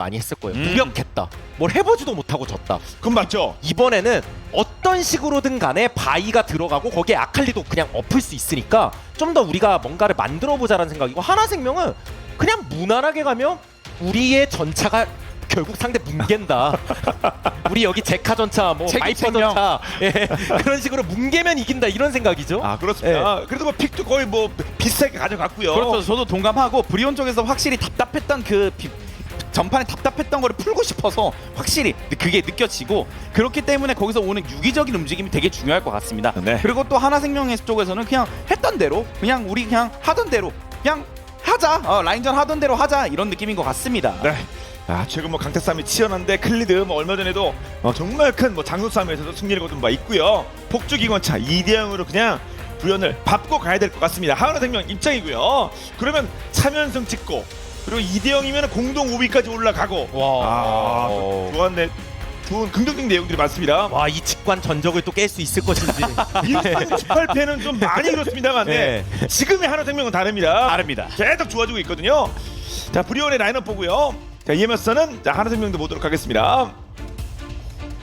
많이 했을 거예요. 무력했다. 뭘 해보지도 못하고 졌다. 그건 맞죠. 이번에는 어떤 식으로든 간에 바이가 들어가고 거기에 아칼리도 그냥 엎을 수 있으니까 좀 더 우리가 뭔가를 만들어보자라는 생각이고, 하나생명은 그냥 무난하게 가면 우리의 전차가 결국 상대 뭉갠다. 우리 여기 제카 전차, 뭐 마이퍼 전차, 예, 그런 식으로 뭉개면 이긴다, 이런 생각이죠. 아 그렇습니다. 그래도 뭐 픽도 거의 뭐 비슷하게 가져갔고요. 그렇죠. 저도 동감하고 브리온 쪽에서 확실히 답답했던 전판에 답답했던 거를 풀고 싶어서 확실히 그게 느껴지고, 그렇기 때문에 거기서 오는 유기적인 움직임이 되게 중요할 것 같습니다. 네. 그리고 또 하나생명 쪽에서는 그냥 했던 대로, 그냥 우리 그냥 하던 대로 그냥 하자, 라인전 하던 대로 하자, 이런 느낌인 것 같습니다. 네. 아, 최근 뭐 강타 싸움이 치열한데 클리드 뭐 얼마 전에도 정말 큰 뭐 장수 싸움에서도 승리를 거둔 바 있고요. 폭주 기관차 2대 0으로 그냥 부연을 밟고 가야 될 것 같습니다. 하나생명 입장이고요. 그러면 3연승 찍고 그리고 2대 0이면 공동 5위까지 올라가고. 와, 좋았네. 좋은 긍정적인 내용들이 많습니다. 와, 이 직관 전적을 또 깰 수 있을 것인지. 18패는 좀 많이 이렇습니다만 네. 지금의 하나생명은 다릅니다. 다릅니다. 계속 좋아지고 있거든요. 자, 브리온의 라인업 보고요. 자, 이에머스는 자, 하나생명도 보도록 하겠습니다.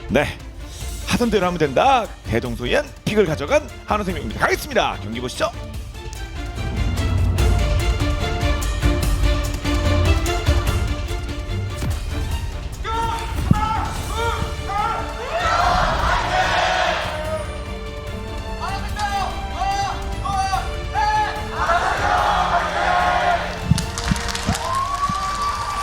네, 하던 대로 하면 된다. 대동소이한 픽을 가져간 하나생명입니다. 가겠습니다. 경기 보시죠.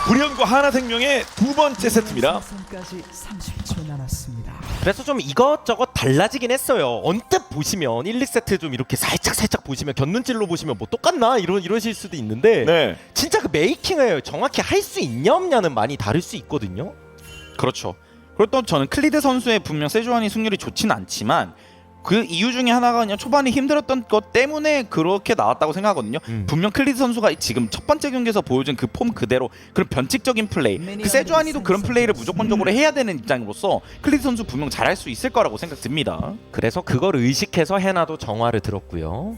브리온과 하나생명의 두 번째 세트입니다. 까지 30초 남았습니다. 그래서 좀 이것저것 달라지긴 했어요. 언뜻 보시면 1, 2세트 좀 이렇게 살짝 보시면, 곁눈질로 보시면 뭐 똑같나 이러실 수도 있는데, 네, 진짜 그 메이킹을 정확히 할 수 있냐 없냐는 많이 다를 수 있거든요. 그렇죠. 그리고 또 저는 클리드 선수의 분명 세주안이 승률이 좋지는 않지만 그 이유 중에 하나가 그냥 초반에 힘들었던 것 때문에 그렇게 나왔다고 생각하거든요. 분명 클리드 선수가 지금 첫 번째 경기에서 보여준 그 폼 그대로 그런 변칙적인 플레이, 그 세주안이도 그런 플레이를 무조건적으로 해야 되는 입장으로서 클리드 선수 분명 잘할 수 있을 거라고 생각 듭니다. 그래서 그걸 의식해서 해나도 정화를 들었고요.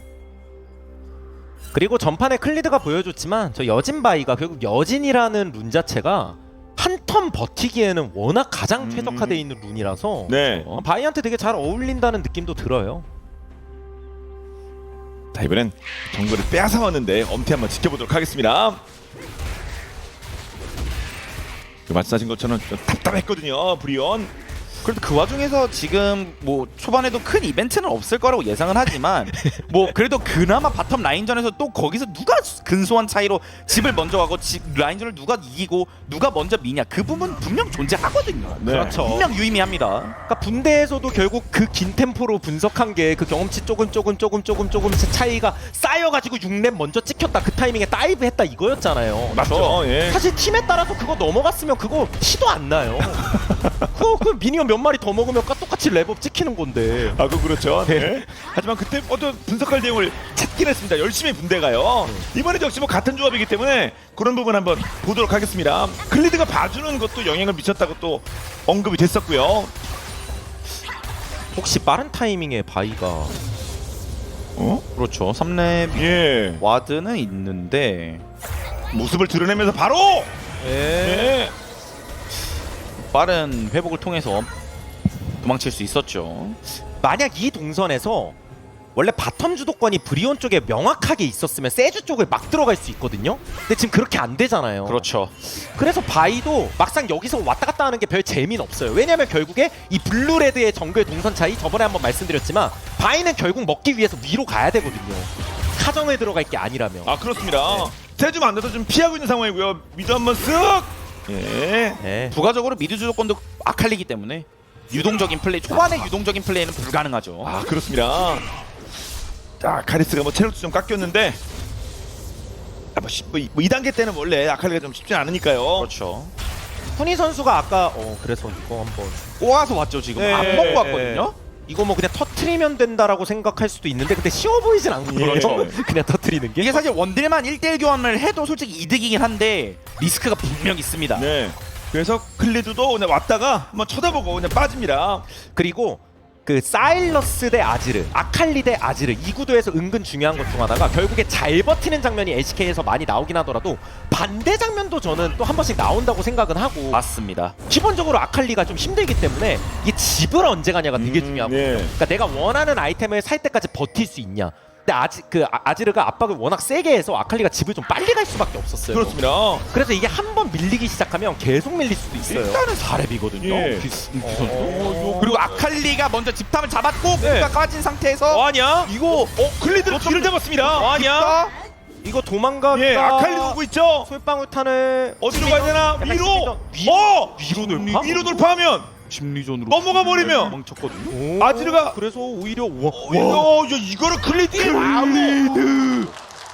그리고 전판에 클리드가 보여줬지만 저 여진바이가 결국 여진이라는 룬 자체가 한 턴 버티기에는 워낙 가장 최적화되어 있는 룬이라서 네. 바이한테 되게 잘 어울린다는 느낌도 들어요. 자, 이번엔 정글을 빼앗아왔는데 엄태 한번 지켜보도록 하겠습니다. 말씀하신 것처럼 좀 답답했거든요, 브리온. 그래도 그 와중에서 지금 뭐 초반에도 큰 이벤트는 없을 거라고 예상은 하지만 뭐 그래도 그나마 바텀 라인전에서 또 거기서 누가 근소한 차이로 집을 먼저 가고 라인전을 누가 이기고 누가 먼저 미냐, 그 부분 분명 존재하거든요. 네. 그렇죠. 분명 유의미합니다. 그러니까 분대에서도 결국 그 긴 템포로 분석한 게 그 경험치 조금씩 차이가 쌓여가지고 6렙 먼저 찍혔다, 그 타이밍에 다이브 했다, 이거였잖아요. 맞죠? 예. 사실 팀에 따라서 그거 넘어갔으면 그거 티도 안 나요. 그 미니언 몇 마리 더 먹으면 똑같이 랩업 찍히는 건데. 아, 그 그렇죠. 네. 하지만 그때 어떤 분석할 내용을 찾긴 했습니다. 열심히 분대가요. 이번에 역시 뭐 같은 조합이기 때문에 그런 부분 한번 보도록 하겠습니다. 클리드가 봐주는 것도 영향을 미쳤다고 또 언급이 됐었고요. 혹시 빠른 타이밍에 바이가 그렇죠. 3렙 예. 와드는 있는데 모습을 드러내면서 바로 예. 빠른 회복을 통해서 도망칠 수 있었죠. 만약 이 동선에서 원래 바텀 주도권이 브리온 쪽에 명확하게 있었으면 세주 쪽을 막 들어갈 수 있거든요. 근데 지금 그렇게 안 되잖아요. 그렇죠. 그래서 바이도 막상 여기서 왔다 갔다 하는 게 별 재미는 없어요. 왜냐면 결국에 이 블루레드의 정글 동선 차이, 저번에 한번 말씀드렸지만 바이는 결국 먹기 위해서 위로 가야 되거든요. 카정에 들어갈 게 아니라면. 아, 그렇습니다. 세좀 안 돼서 좀 피하고 있는 상황이고요. 미드 한번 쓱. 예. 네. 부가적으로 미드 주도권도 아칼리기 때문에 유동적인 플레이, 초반에 유동적인 플레이는 불가능하죠. 아, 그렇습니다. 자, 카리스가 뭐 체력도 좀 깎였는데 뭐 2단계 때는 원래 아칼리가 좀 쉽지 않으니까요. 그렇죠. 훈이 선수가 아까 그래서 이거 한번 꼬아서 왔죠 지금. 네. 안 먹고 왔거든요. 이거 뭐 그냥 터트리면 된다라고 생각할 수도 있는데 근데 쉬워 보이진 않거든요. 예. 그냥 터트리는 게. 이게 사실 원딜만 1대1 교환을 해도 솔직히 이득이긴 한데 리스크가 분명 있습니다. 네. 그래서 클리드도 그냥 왔다가 한번 쳐다보고 그냥 빠집니다. 그리고 그 사일러스 대 아지르, 아칼리 대 아지르 이 구도에서 은근 중요한 것 중 하나가 결국에 잘 버티는 장면이 LCK에서 많이 나오긴 하더라도 반대 장면도 저는 또 한 번씩 나온다고 생각은 하고 맞습니다. 기본적으로 아칼리가 좀 힘들기 때문에 이게 집을 언제 가냐가 되게 중요하거든요. 네. 그러니까 내가 원하는 아이템을 살 때까지 버틸 수 있냐. 근데 아지르가 압박을 워낙 세게 해서 아칼리가 집을 좀 빨리 갈 수밖에 없었어요. 그렇습니다. 그래서 이게 한 번 밀리기 시작하면 계속 밀릴 수도 있어요. 일단은 4렙이거든요. 예. 그리고 아칼리가 먼저 집탐을 잡았고 네. 공가 까진 상태에서 아냐? 이거 클리드 뒤를 잡았습니다. 아냐? 이거 도망가기가 예, 아칼리도 오고 있죠. 솔방울탄을 어디로 가야 되나? 약간 위로. 위로 돌파? 위로 돌파하면 심리전으로 넘어가 버리면 멈췄거든요. 아지르가 그래서 오히려 와, 이거를 클리드에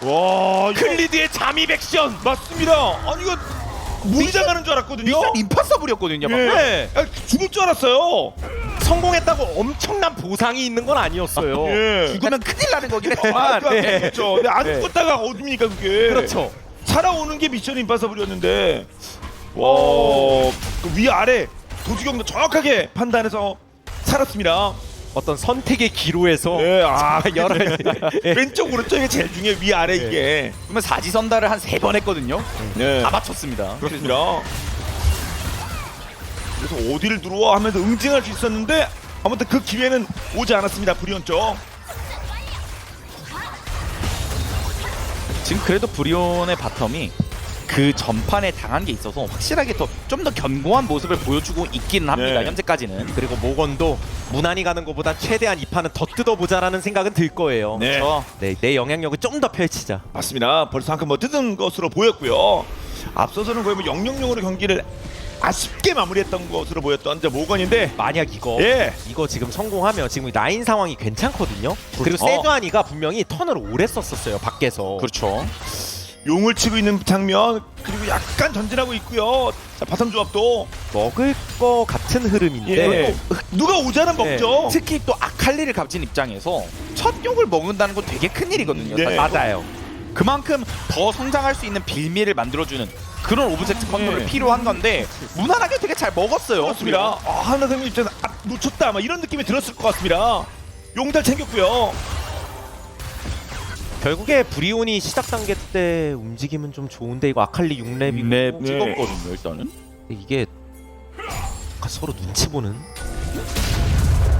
와, 클리드의 잠입 액션. 맞습니다. 아니 이거 무리장하는 줄 알았거든요. 미션 임파서블이었거든요. 방금. 예, 죽을 줄 알았어요. 성공했다고 엄청난 보상이 있는 건 아니었어요. 예. 죽으면 큰일 나는 거긴 아, 했지만 그렇죠. 근데 안 예. 죽었다가 어딥니까 그게? 그렇죠. 살아오는 게 미션 임파서블이었는데 와, 그 위아래 도주경도 정확하게 판단해서 살았습니다. 어떤 선택의 기로에서 예, 여러 왼쪽 오른쪽이 제일 중요해 위아래 이게. 그러면 사지선다를 한 3번 했거든요. 네. 다 맞췄습니다. 그렇습니다. 그래서 어디를 들어와 하면서 응징할 수 있었는데 아무튼 그 기회는 오지 않았습니다. 브리온 쪽. 지금 그래도 브리온의 바텀이 그 전판에 당한 게 있어서 확실하게 좀 더 견고한 모습을 보여주고 있기는 합니다. 네. 현재까지는. 그리고 모건도 무난히 가는 것보다 최대한 이 판은 더 뜯어보자라는 생각은 들 거예요. 네. 그렇죠. 네, 내 영향력을 좀 더 펼치자. 맞습니다. 벌써 한 칸 뭐 뜯은 것으로 보였고요. 앞서서는 거의 뭐 0-0으로 경기를 아쉽게 마무리했던 것으로 보였던 이제 모건인데 만약 이거 지금 성공하면 지금 라인 상황이 괜찮거든요. 그리고 세주아니가 분명히 턴을 오래 썼었어요 밖에서. 그렇죠. 용을 치고 있는 장면 그리고 약간 전진하고 있고요. 자, 바텀 조합도 먹을 거 같은 흐름인데 예. 누가 오자는 먹죠. 특히 또 아칼리를 값진 입장에서 첫 욕을 먹는다는 건 되게 큰 일이거든요. 네. 사실. 맞아요. 그만큼 더 성장할 수 있는 빌미를 만들어주는 그런 오브젝트 컨트롤이 네. 필요한 건데 무난하게 되게 잘 먹었어요. 그렇습니다. 하나 선생님 입장에서 놓쳤다 막 이런 느낌이 들었을 것 같습니다. 용달 챙겼고요. 결국에 브리온이 시작 단계 때 움직임은 좀 좋은데 이거 아칼리 6렙이고 네, 네. 찍었거든요. 일단은 이게 서로 눈치 보는.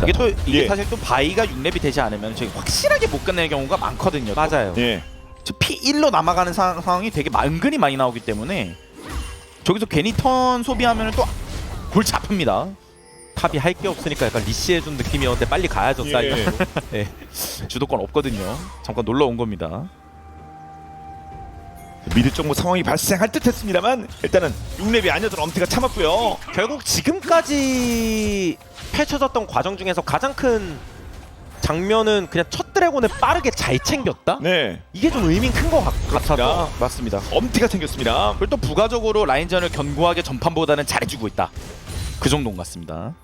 이게 예. 사실 또 바이가 6렙이 되지 않으면 저희 확실하게 못 끝내는 경우가 많거든요. 맞아요. 예. P1로 남아가는 상황이 되게 은근히 많이 나오기 때문에 저기서 괜히 턴 소비하면 또 골치 아픕니다. 탑이 할 게 없으니까 약간 리시해준 느낌이었는데 빨리 가야죠. 예. 사이드. 네. 주도권 없거든요. 잠깐 놀러 온 겁니다. 미드 쪽 뭐 상황이 발생할 듯 했습니다만 일단은 6렙이 아니었던 엄티가 참았고요. 결국 지금까지 펼쳐졌던 과정 중에서 가장 큰 장면은 그냥 첫 드래곤을 빠르게 잘 챙겼다? 네. 이게 좀 의미 큰 것 같아서. 자, 맞습니다. 엄티가 챙겼습니다. 그리고 또 부가적으로 라인전을 견고하게 전판보다는 잘해주고 있다. 그 정도인 것 같습니다.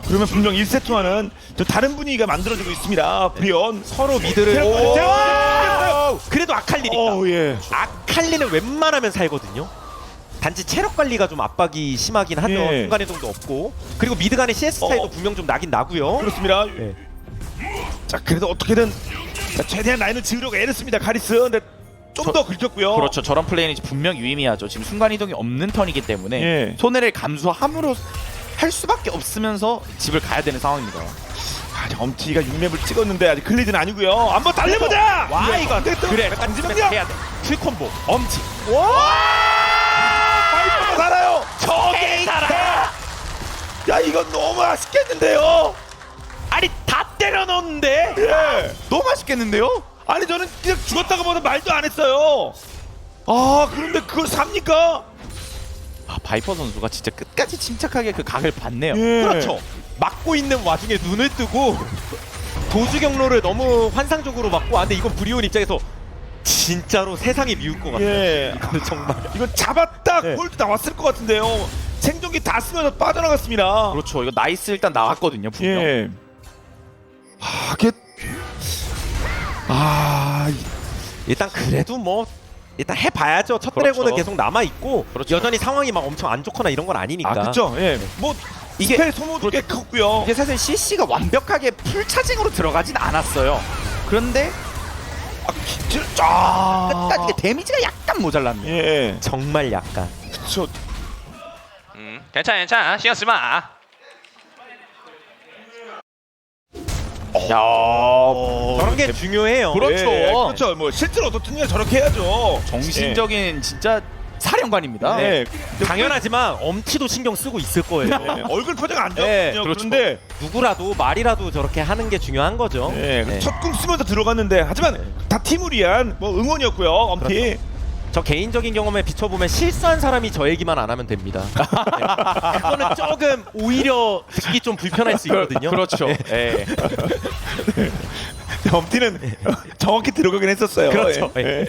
그러면 분명 1세트와는 좀 다른 분위기가 만들어지고 있습니다. 브리온 서로 미드를. 오! 그래도 아칼리니까. 예. 아칼리는 웬만하면 살거든요. 단지 체력 관리가 좀 압박이 심하긴 하죠. 예. 순간이동도 없고. 그리고 미드 간의 CS 차이도 분명 좀 나긴 나고요. 그렇습니다. 네. 자, 그래도 어떻게든 자, 최대한 라인을 지으려고 애를 씁니다. 카리스. 근데 좀 더 긁혔고요. 그렇죠. 저런 플레이는 분명 유의미하죠. 지금 순간이동이 없는 턴이기 때문에 예. 손해를 감수함으로 할 수밖에 없으면서 집을 가야 되는 상황입니다. 엄티가 6렙을 찍었는데 아직 클리드는 아니고요. 한번 달려보자. 와 이거 그래 안지명이야. 해야 돼. 풀콤보 엄지. 파이터가 살아요. 저게 살아. 야, 이건 너무 아쉽겠는데요. 아니 다 때려 넣었는데. 예. 너무 맛있겠는데요? 아니 저는 그냥 죽었다고 보다 말도 안 했어요. 아, 그런데 그걸 삽니까? 바이퍼 선수가 진짜 끝까지 침착하게 그 각을 봤네요. 예. 그렇죠. 막고 있는 와중에 눈을 뜨고 도주 경로를 너무 환상적으로 막고. 아 근데 이건 브리온 입장에서 진짜로 세상이 미울 것 같아요. 예. 이거는 정말. 이거 잡았다 예. 골드 나왔을 것 같은데요. 생존기 다 쓰면서 빠져나갔습니다. 그렇죠. 이거 나이스 일단 나왔거든요. 분명. 예. 아, 이게 일단 그래도 뭐 일단 해봐야죠. 첫 그렇죠. 드래곤은 계속 남아 있고 그렇죠. 여전히 상황이 막 엄청 안 좋거나 이런 건 아니니까. 그렇죠. 예. 뭐 이게 스펠 소모도 꽤 컸고요. 이게 사실 CC가 완벽하게 풀 차징으로 들어가진 않았어요. 그런데 끝까지 이게 데미지가 약간 모자랐네요. 예, 정말 약간. 그렇죠. 괜찮아 괜찮아 신경 쓰지 마. 저런 게 중요해요. 그렇죠. 예, 그렇죠. 뭐 실제로 어떻든 저렇게 해야죠. 정신적인 진짜 사령관입니다. 네. 당연하지만 엄티도 신경 쓰고 있을 거예요. 네, 얼굴 표정 안 네, 좋거든요. 그렇죠. 그런데 누구라도 말이라도 저렇게 하는 게 중요한 거죠. 네, 네. 첫궁 쓰면서 들어갔는데 하지만 다 팀을 위한 뭐 응원이었고요. 엄티. 저 개인적인 경험에 비춰보면 실수한 사람이 저 얘기만 안 하면 됩니다. 네. 그거는 조금 오히려 듣기 좀 불편할 수 있거든요. 그렇죠. 네. 엄티는 정확히 들어가긴 했었어요. 그렇죠. 예. 예.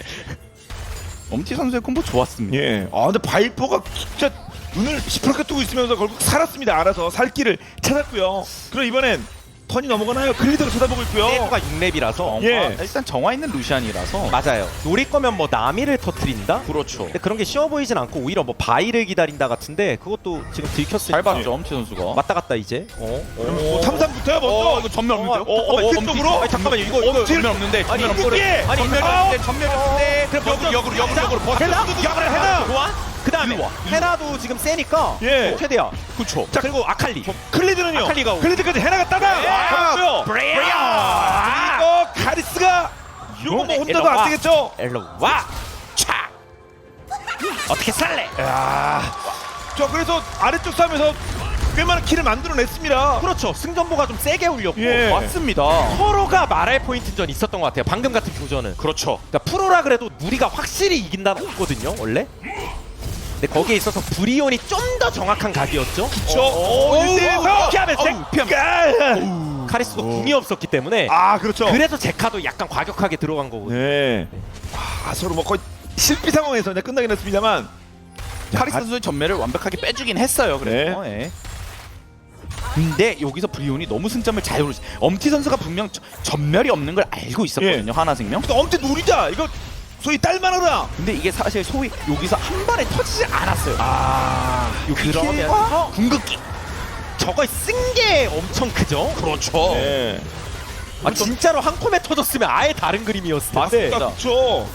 엄티 선수의 콤보 좋았습니다. 예. 아 근데 바이퍼가 진짜 눈을 시퍼렇게 뜨고 있으면서 결국 살았습니다. 알아서 살 길을 찾았고요. 그럼 이번엔 턴이 넘어가나요? 클리드로 쳐다보고 있고요. 세이브가 6렙이라서 예. 일단 정화 있는 루시안이라서 맞아요. 노릴 거면 뭐 나미를 터트린다? 그렇죠. 근데 그런 게 쉬워 보이진 않고 오히려 뭐 바이를 기다린다 같은데 그것도 지금 들켰으니까 잘 봤죠 엄티 선수가. 왔다 갔다 이제. 뭐 탐삼부터요 먼저. 이거 전면 없는데요? 엄티 쪽으로? 아니, 잠깐만요. 이거 엄티 전면 없는데 전면 없는데 아니 전면이 없는데 전면이 없는데 그럼 역으로 해나? 역을 해나? 좋아? 그 다음에 해나도 지금 세니까 예. 최대야. 그렇죠. 자 그리고 아칼리. 클리드는요. 아칼리가 오고. 클리드까지 해나가 따라. 그리고 카리스가 이거 뭐 혼자도 일로 안 와. 되겠죠? 일로 와. 차. 어떻게 살래? 저 그래서 아래쪽 싸움에서 꽤 많은 킬을 만들어냈습니다. 그렇죠. 승전보가 좀 세게 울렸고 예. 맞습니다. 서로가 말할 포인트전 있었던 것 같아요. 방금 같은 교전은. 그렇죠. 그러니까 프로라 그래도 누리가 확실히 이긴다는 없거든요. 원래. 근데 거기에 있어서 브리온이 좀 더 정확한 각이었죠. 저 1대에서 피하면 카리스도 궁이 없었기 때문에 아 그렇죠. 그래서 제카도 약간 과격하게 들어간 거거든요. 네. 아 서로 뭐 거의 실비 상황에서 이제 끝나긴 했습니다만. 카리스 선수의 전멸을 완벽하게 빼주긴 했어요. 그래서. 예. 근데 여기서 브리온이 너무 승점을 잘 올렸어요. 엄티 선수가 분명 전멸이 없는 걸 알고 있었거든요. 하나생명. 또 엄청 노리자. 이거 소위 딸만하라. 근데 이게 사실 소위 여기서 한 발에 터지지 않았어요. 그러면서 궁극기. 저걸 쓴 게 엄청 크죠. 그렇죠. 네. 아 진짜로 한 콤에 터졌으면 아예 다른 그림이었을 텐데. 맞습니다. 그렇죠.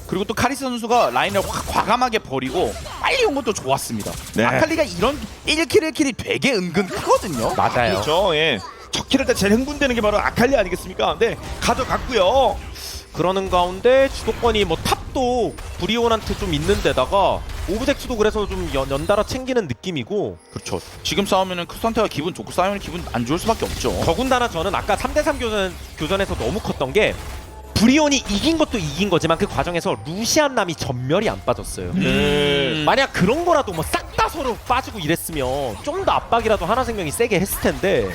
그리고 또 카리스 선수가 라인을 확 과감하게 버리고 빨리 온 것도 좋았습니다. 네. 아칼리가 이런 1킬 1킬이 되게 은근 크거든요. 맞아요. 그렇죠. 예. 첫 킬을 때 제일 흥분되는 게 바로 아칼리 아니겠습니까? 근데 가져갔고요. 그러는 가운데 주도권이 뭐 탑도 브리온한테 좀 있는 데다가 오브젝트도 그래서 좀 연달아 챙기는 느낌이고 그렇죠. 지금 싸우면은 크산테가 기분 좋고 싸우면 기분 안 좋을 수밖에 없죠. 더군다나 저는 아까 3대3 교전에서 너무 컸던 게 브리온이 이긴 것도 이긴 거지만 그 과정에서 루시안 남이 전멸이 안 빠졌어요. 만약 그런 거라도 뭐 싹 다 서로 빠지고 이랬으면 좀 더 압박이라도 하나생명이 세게 했을 텐데.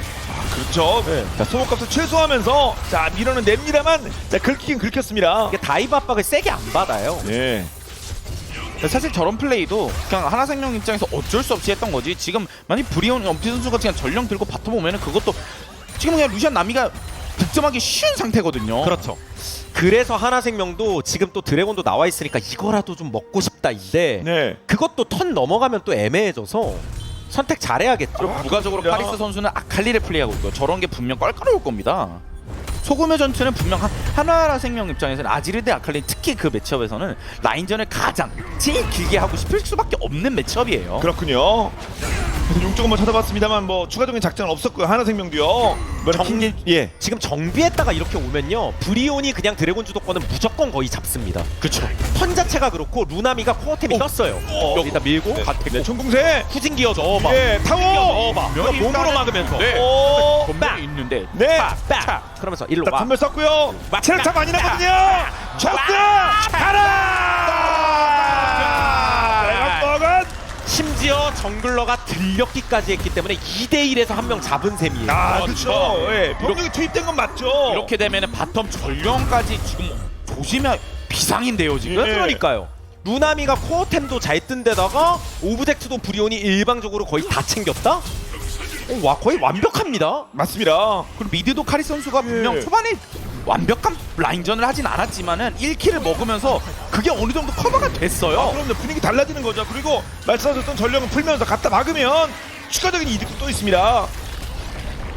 그렇죠. 네. 자 소모값을 최소화하면서 자 밀어는 냅니다만 자 긁히긴 긁혔습니다. 이게 다이브 압박을 세게 안 받아요. 네. 사실 저런 플레이도 그냥 하나생명 입장에서 어쩔 수 없이 했던 거지. 지금 만약 브리온 엄티 선수가 그냥 전령 들고 바텀 오면은 그것도 지금 그냥 루시안 나미가 득점하기 쉬운 상태거든요. 그렇죠. 그래서 하나생명도 지금 또 드래곤도 나와 있으니까 이거라도 좀 먹고 싶다인데 네. 그것도 턴 넘어가면 또 애매해져서 선택 잘해야겠죠. 부가적으로 야. 카리스 선수는 아칼리를 플레이하고 있고 저런 게 분명 껄끄러울 겁니다. 소금의 전투는 분명 하나라 생명 입장에서는 아지르 대 아칼리 특히 그 매치업에서는 라인전을 가장 제일 길게 하고 싶을 수밖에 없는 매치업이에요. 그렇군요. 그래서 용쪽 한번 찾아봤습니다만 뭐 추가적인 작전은 없었고요. 하나생명도요. 정리- 예. 지금 정비했다가 이렇게 오면요 브리온이 그냥 드래곤 주도권은 무조건 거의 잡습니다. 그렇죠. 턴 자체가 그렇고 루나미가 코어템이 떴어요. 여기다 밀고 네. 갓 네, 총공세. 후진 기어 넣어봐. 예, 타워. 넣어봐. 면이 몸으로 일단은- 막으면서. 네. 오. 전면이 있는데 네. 빡! 그러면서 일로 자, 와. 전멸 썼고요. 체력차 많이 나거든요. 쳤어. 가라. 내가 심지어 정글러가 들렸기까지 했기 때문에 2대1에서 한 명 잡은 셈이에요. 아, 그렇죠. 예. 병력이 투입된 건 맞죠. 이렇게 되면은 바텀 전령까지 지금 조심해야 비상인데요 지금. 예. 그러니까요. 루나미가 코어템도 잘 뜬 데다가 오브젝트도 브리온이 일방적으로 거의 다 챙겼다? 와 거의 완벽합니다. 맞습니다. 그리고 미드도 카리 선수가 분명 예. 초반에 완벽한 라인전을 하진 않았지만은 1킬을 먹으면서 그게 어느 정도 커버가 됐어요. 그럼 분위기 달라지는 거죠. 그리고 말씀하셨던 전령은 풀면서 갖다 막으면 추가적인 이득도 또 있습니다.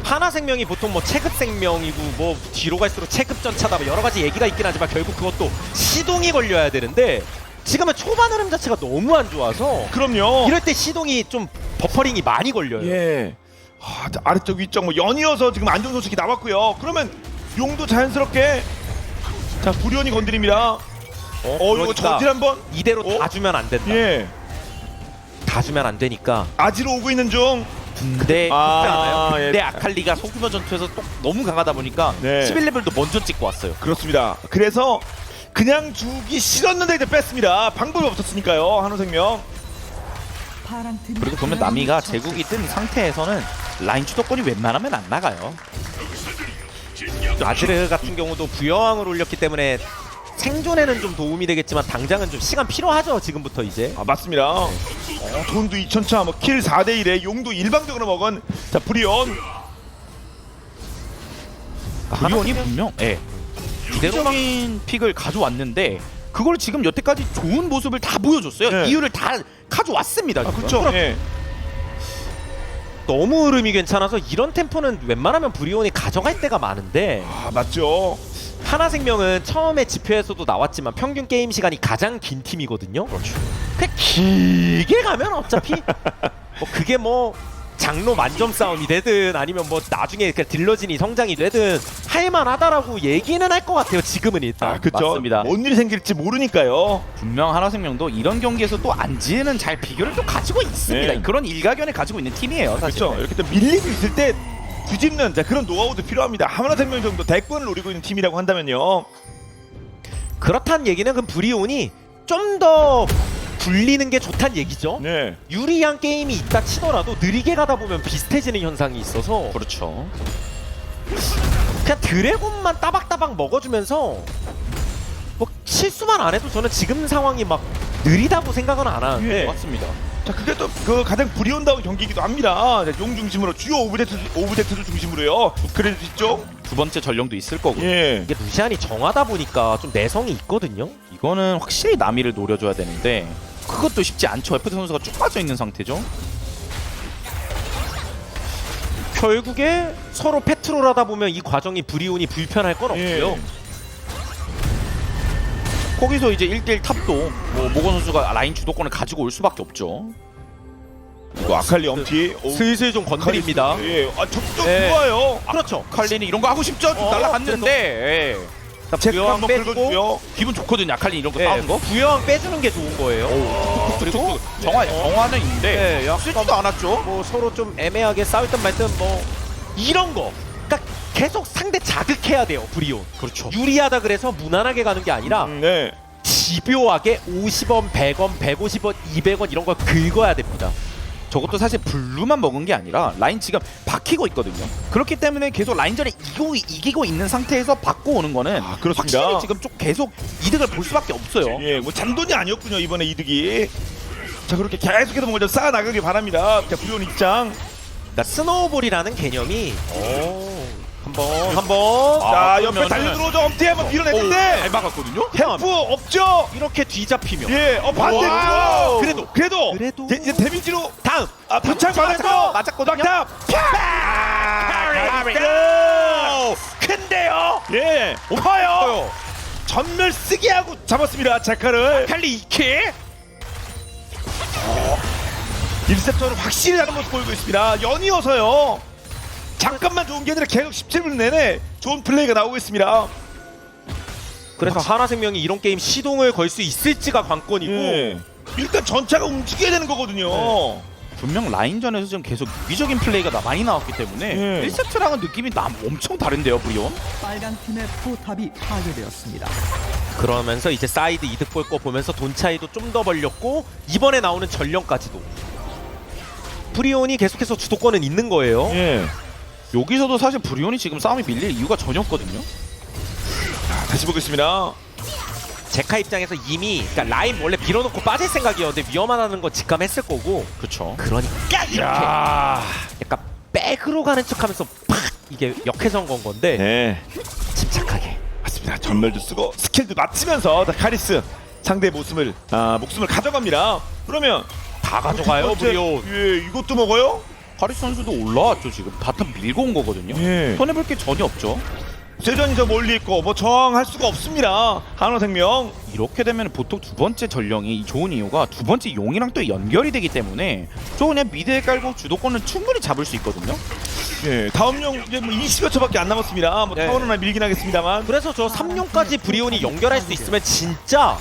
하나생명이 보통 뭐 체급생명이고 뭐 뒤로 갈수록 체급전차다 뭐 여러 가지 얘기가 있긴 하지만 결국 그것도 시동이 걸려야 되는데 지금은 초반 흐름 자체가 너무 안 좋아서 그럼요. 이럴 때 시동이 좀 버퍼링이 많이 걸려요. 예. 아, 아래쪽 위쪽 뭐 연이어서 지금 안 좋은 소식이 나왔고요. 그러면 용도 자연스럽게 자 불ion이 건드립니다. 이거 그러니까 저질 한번. 이대로 어? 다 주면 안 된다. 예. 다 주면 안 되니까. 아지로 오고 있는 중. 근데 아, 근데 예. 아칼리가 소규모 전투에서 또 너무 강하다 보니까 네. 11레벨도 먼저 찍고 왔어요. 그렇습니다. 그래서 그냥 주기 싫었는데 이제 뺐습니다. 방법이 없었으니까요. 한우생명. 파란 팀 그리고 보면 나미가 제국이 뜬 상태에서는 라인 주도권이 웬만하면 안 나가요. 아즈르 같은 경우도 부여왕을 올렸기 때문에 생존에는 좀 도움이 되겠지만 당장은 좀 시간 필요하죠. 지금부터 이제. 아 맞습니다. 돈도 2,000차, 뭐킬 4대1에 용도 일방적으로 먹은 자 불이온. 브리온이 분명 기대적인 픽을 가져왔는데 그걸 지금 여태까지 좋은 모습을 다 보여줬어요. 네. 이유를 다 가져왔습니다. 아 지금. 그렇죠. 예. 너무 흐름이 괜찮아서 이런 템포는 웬만하면 브리온이 가져갈 때가 많은데 아 맞죠. 하나생명은 처음에 지표에서도 나왔지만 평균 게임 시간이 가장 긴 팀이거든요. 그렇죠. 그 길게 가면 어차피 뭐 그게 뭐 장로 만점 싸움이 되든 아니면 뭐 나중에 그 딜러진이 성장이 되든 할만하다라고 얘기는 할 것 같아요. 지금은 일단. 아 그렇죠. 맞습니다. 뭔 일이 생길지 모르니까요. 분명 하나생명도 이런 경기에서 또 안지는 잘 비교를 또 가지고 있습니다. 네. 그런 일가견을 가지고 있는 팀이에요. 사실. 그렇죠. 이렇게 또 밀리고 있을 때 뒤집는 자, 그런 노하우도 필요합니다. 하나생명 정도 대권을 노리고 있는 팀이라고 한다면요. 그렇다는 얘기는 그 브리온이 좀 더 불리는 게 좋다는 얘기죠. 네. 유리한 게임이 있다 치더라도 느리게 가다 보면 비슷해지는 현상이 있어서 그렇죠. 그냥 드래곤만 따박따박 먹어주면서 뭐 실수만 안 해도 저는 지금 상황이 막 느리다고 생각은 안 하는데 예. 맞습니다. 자 그게 또 그 가장 불이온다운 경기이기도 합니다. 자, 용 중심으로 주요 오브젝트를 중심으로요. 그래도 있죠. 두 번째 전령도 있을 거고. 예. 이게 루시안이 정하다 보니까 좀 내성이 있거든요. 이거는 확실히 나미를 노려줘야 되는데 그것도 쉽지 않죠. FT 선수가 쭉 빠져 있는 상태죠. 결국에 서로 페트롤하다 보면 이 과정이 브리온이 불편할 건 없고요. 예. 거기서 이제 1대1 탑도 뭐 모건 선수가 라인 주도권을 가지고 올 수밖에 없죠. 이거 아칼리 엄티. 오, 슬슬 좀 건드립니다. 예. 아 적극 예. 좋아요. 그렇죠. 칼린이 이런 거 하고 싶죠? 좀 날아갔는데 예. 체크 부여왕 한번 빼주고 긁어주고요. 기분 좋거든요. 아칼린 이런 거 예, 싸우는 거. 부여왕 빼주는 게 좋은 거예요. 그리고 정화는 있는데 예, 약간 쓰지도 않았죠. 뭐 서로 좀 애매하게 싸웠든 말든 뭐 이런 거. 그러니까 계속 상대 자극해야 돼요. 브리온. 그렇죠. 유리하다 그래서 무난하게 가는 게 아니라 네. 집요하게 50원, 100원, 150원, 200원 이런 걸 긁어야 됩니다. 저것도 사실 블루만 먹은 게 아니라 라인 지금 박히고 있거든요. 그렇기 때문에 계속 라인전에 이기고 있는 상태에서 받고 오는 거는 아, 그렇습니다. 확실히 지금 좀 계속 이득을 볼 수밖에 없어요. 예. 뭐 잔돈이 아니었군요 이번에 이득이. 자 그렇게 계속해서 먼저 쌓아 나가길 바랍니다. 자 불이온 입장. 그러니까 스노우볼이라는 개념이 한번 자 옆에 그러면은- 달려 들어오죠. 엄티 한번 밀어냈는데 잘 막았거든요. 템프 없죠. 이렇게 뒤잡히면 예. 반대로. 와우. 그래도 그래도 이제 데미지로 다음 아 부착 받았죠. 맞았거든요. 막탑. 큰데요. 예. 커요. 전멸 쓰게 하고 잡았습니다. 자카를. 칼리 2킬. 1세트는 확실히 다른 모습 보이고 있습니다. 연이어서요. 잠깐만 좋은 게 아니라 계속 17분 내내 좋은 플레이가 나오고 있습니다. 그래서 하나생명이 이런 게임 시동을 걸 수 있을지가 관건이고 예. 일단 전차가 움직여야 되는 거거든요. 분명 라인전에서 지금 계속 유기적인 플레이가 많이 나왔기 때문에 예. 1세트랑은 느낌이 엄청 다른데요, 브리온. 빨간 팀의 포탑이 파괴되었습니다. 그러면서 이제 사이드 이득 볼 거 보면서 돈 차이도 좀 더 벌렸고 이번에 나오는 전령까지도 브리온이 계속해서 주도권은 있는 거예요. 예. 여기서도 사실 브리온이 지금 싸움이 밀릴 이유가 전혀 없거든요. 다시 보겠습니다. 제카 입장에서 이미 그러니까 라인 원래 밀어놓고 빠질 생각이었는데 위험하다는 거 직감했을 거고 그렇죠. 그러니까 이렇게 야. 약간 백으로 가는 척하면서 팍 이게 역회전 건 건데 네. 침착하게 맞습니다. 전멸도 쓰고 스킬도 맞추면서 카리스 상대의 목숨을 가져갑니다. 그러면 다 가져가요 두 번째, 브리온. 예, 이것도 먹어요? 카리스 선수도 올라왔죠. 지금 바텀 밀고 온 거거든요. 예. 손해볼 게 전혀 없죠. 세전이 저 멀리 있고 뭐 저항할 수가 없습니다. 한화생명. 이렇게 되면 보통 두 번째 전령이 좋은 이유가 두 번째 용이랑 또 연결이 되기 때문에 저 그냥 미드에 깔고 주도권은 충분히 잡을 수 있거든요. 예, 다음 용 이제 뭐 20여 초밖에 안 남았습니다. 뭐 네. 타워는 밀긴 하겠습니다만. 그래서 저 3룡까지 브리온이 연결할 수 있으면 진짜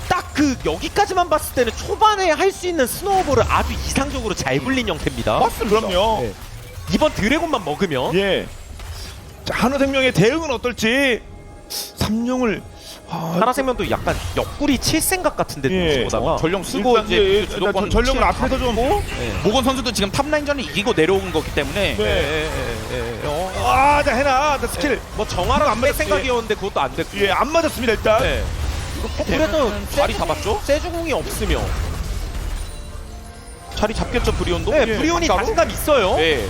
딱 그 여기까지만 봤을 때는 초반에 할 수 있는 스노우볼을 아주 이상적으로 잘 굴린 형태입니다. 그럼요. 네. 이번 드래곤만 먹으면 예. 자, 한화생명의 대응은 어떨지. 삼룡을 하나생명도 약간 옆구리 칠 생각 같은데 예. 보다가 전령 쓰고 일단 이제 예, 주도권 전력을 앞에서 좀. 모건 선수도 지금 탑라인전을 이기고 내려온 거기 때문에 네. 아, 자 해나, 나 스킬. 뭐 정화랑 안 안뺄 맞았지. 생각이었는데 그것도 안 됐고. 예, 안 맞았습니다 일단. 네. 그래도 자리 잡았죠? 세주궁이 없으면 자리 잡겠죠 브리온도? 네, 예, 브리온이 진짜로? 자신감 있어요. 네.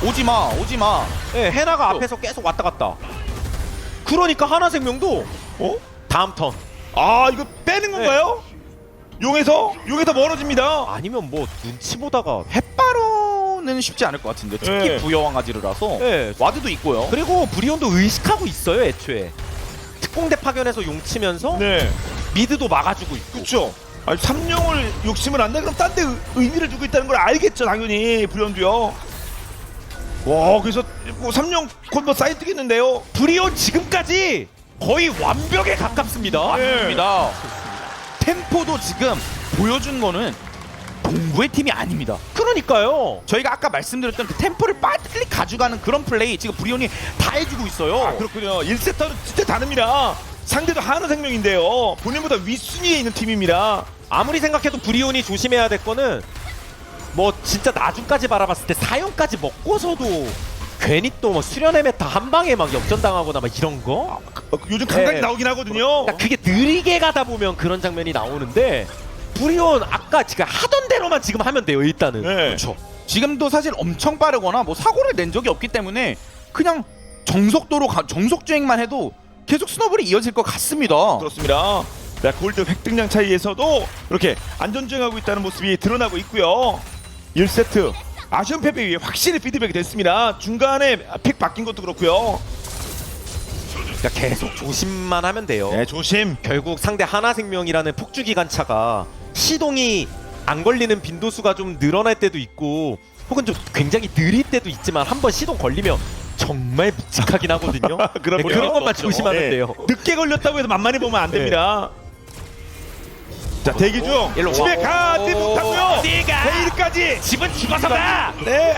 오지마 오지마. 네, 헤나가 앞에서 계속 왔다 갔다. 그러니까 하나생명도 어? 다음 턴 아, 이거 빼는 건가요? 용에서 멀어집니다. 아니면 뭐 눈치 보다가 햇바로는 쉽지 않을 것 같은데 특히 네. 부여왕아지르라서 네. 와드도 있고요. 그리고 브리온도 의식하고 있어요 애초에. 특공대 파견해서 용 치면서 네, 미드도 막아주고 있고. 그렇죠. 아니, 삼룡을 욕심을 안 내. 그럼 딴 데 의미를 두고 있다는 걸 알겠죠, 당연히 브리온도요. 와, 그래서 뭐 삼룡 곧 뭐 사인 뜨겠는데요. 브리온 지금까지 거의 완벽에 가깝습니다. 네. 맞습니다. 템포도 지금 보여준 거는 동부의 팀이 아닙니다. 그러니까요. 저희가 아까 말씀드렸던 그 템포를 빨리 가져가는 그런 플레이 지금 브리온이 다 해주고 있어요. 아, 그렇군요. 1세터는 진짜 다릅니다. 상대도 한화생명인데요. 본인보다 윗순위에 있는 팀입니다. 아무리 생각해도 브리온이 조심해야 될 거는 뭐 진짜 나중까지 바라봤을 때 사용까지 먹고서도 괜히 또 뭐 수련의 메타 한 방에 막 역전당하거나 막 이런 거. 요즘 간간히 네. 나오긴 하거든요. 그러니까 그게 느리게 가다 보면 그런 장면이 나오는데 브리온 아까 지금 하던 대로만 지금 하면 돼요 일단은. 네. 그렇죠. 지금도 사실 엄청 빠르거나 뭐 사고를 낸 적이 없기 때문에 그냥 정속도로 정속 주행만 해도 계속 스노볼이 이어질 것 같습니다. 그렇습니다. 자, 골드 획득량 차이에서도 이렇게 안전주행하고 있다는 모습이 드러나고 있고요. 1세트 아쉬운 패배 위에 확실히 피드백이 됐습니다. 중간에 픽 바뀐 것도 그렇고요. 그러니까 계속 조심만 하면 돼요. 네, 조심. 결국 상대 하나생명이라는 폭주기관차가 시동이 안 걸리는 빈도수가 좀 늘어날 때도 있고 혹은 좀 굉장히 느릴 때도 있지만 한번 시동 걸리면 정말 묵직하긴 하거든요. 그런 네, 거 그런 것만 없죠. 조심하면 네. 돼요. 늦게 걸렸다고 해서 만만히 보면 안 됩니다. 자, 대기 중. 일로 와. 집에 가지 못하고요. 어디가? 내일까지. 집은 죽어서 가! 네.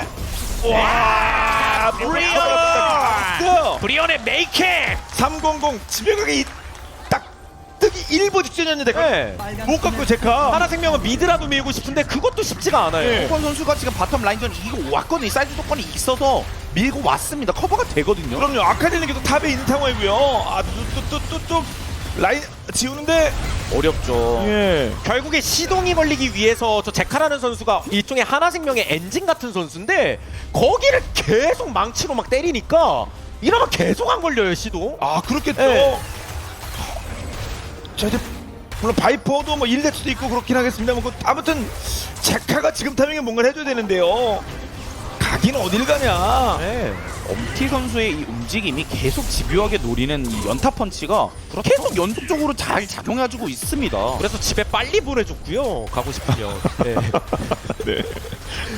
와, 브리온. 브리온의 메이킹! 300 집에 가기 딱 뜨기 1분 직전이었는데 네. 못 갖고 제카. 하나생명은 미드라도 밀고 싶은데 그것도 쉽지가 않아요. 네. 모건 선수가 지금 바텀 라인전 이기고 왔거든요. 사이드 조건이 있어서 밀고 왔습니다. 커버가 되거든요. 그럼요. 아카디는 계속 탑에 있는 상황이고요. 아, 또 라인 지우는데 어렵죠. 예. 결국에 시동이 걸리기 위해서 저 제카라는 선수가 일종의 하나생명의 엔진 같은 선수인데 거기를 계속 망치로 막 때리니까 이러면 계속 안 걸려요 시동. 아, 그렇겠죠. 네. 자, 이제 물론 바이퍼도 뭐 1될 수도 있고 그렇긴 하겠습니다만 아무튼 제카가 지금 타이밍에 뭔가를 해줘야 되는데요. 가긴 어딜 가냐. 네. 엄티 선수의 이 움직임이 계속 집요하게 노리는 이 연타 펀치가 계속 연속적으로 잘 작용해주고 있습니다. 그래서 집에 빨리 보내줬고요. 가고 싶으면. 네. 네.